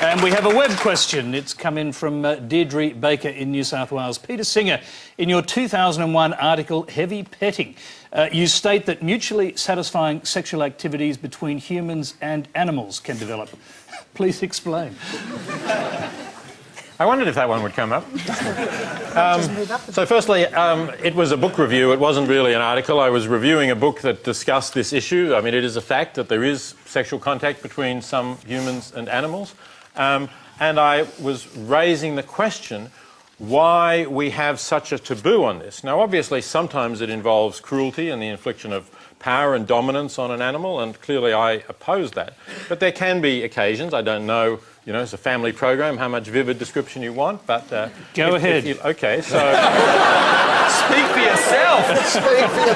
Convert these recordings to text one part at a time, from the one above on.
And we have a web question. It's come in from Deirdre Baker in New South Wales. Peter Singer, in your 2001 article, Heavy Petting, you state that mutually satisfying sexual activities between humans and animals can develop. Please explain. I wondered if that one would come up. So firstly, it was a book review. It wasn't really an article. I was reviewing a book that discussed this issue. I mean, it is a fact that there is sexual contact between some humans and animals. And I was raising the question why we have such a taboo on this. Now, obviously, sometimes it involves cruelty and the infliction of power and dominance on an animal, and clearly I oppose that. But there can be occasions, I don't know, you know, it's a family program, how much vivid description you want, but... Go ahead. OK, so... Speak for yourself! Speak for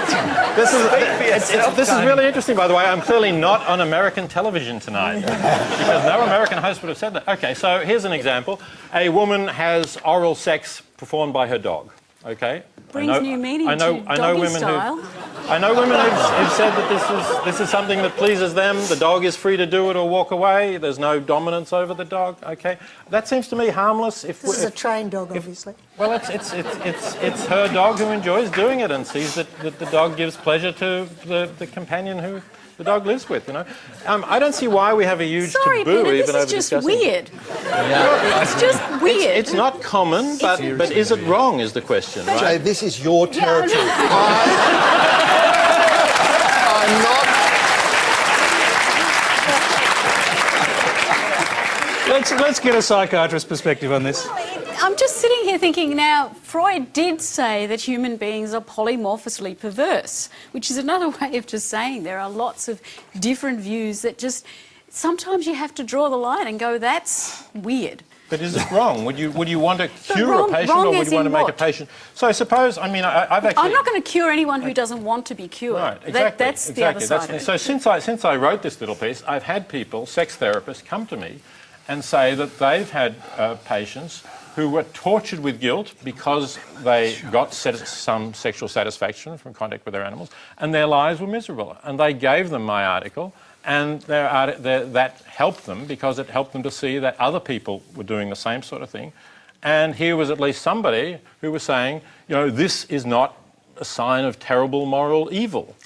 yourself! This is really interesting, by the way. I'm clearly not on American television tonight, because no American host would have said that. OK, so here's an example. A woman has oral sex performed by her dog, OK? Brings new meaning to doggy style. I know women who've said that this is something that pleases them. The dog is free to do it or walk away. There's no dominance over the dog. Okay, that seems to me harmless. This is a trained dog, obviously. Well, it's her dog who enjoys doing it and sees that the dog gives pleasure to the companion who the dog lives with. You know, I don't see why we have a huge taboo Peter, even over this is just discussing. Weird. Yeah. It's just weird. It's not common, but is it wrong? Is the question, right? Jay, this is your territory. I'm not. Let's get a psychiatrist's perspective on this. I'm just sitting here thinking now, Freud did say that human beings are polymorphously perverse, which is another way of just saying there are lots of different views that just... Sometimes you have to draw the line and go, that's weird. But is it wrong? Would you want to cure a patient, or would you want to make a patient... So suppose, I mean, I've actually... I'm not going to cure anyone who doesn't want to be cured. Right, exactly. That's the other side of it. So since I wrote this little piece, I've had people, sex therapists, come to me and say that they've had patients who were tortured with guilt because they got some sexual satisfaction from contact with their animals, and their lives were miserable. And they gave them my article, and that helped them because it helped them to see that other people were doing the same sort of thing. And here was at least somebody who was saying, you know, this is not a sign of terrible moral evil.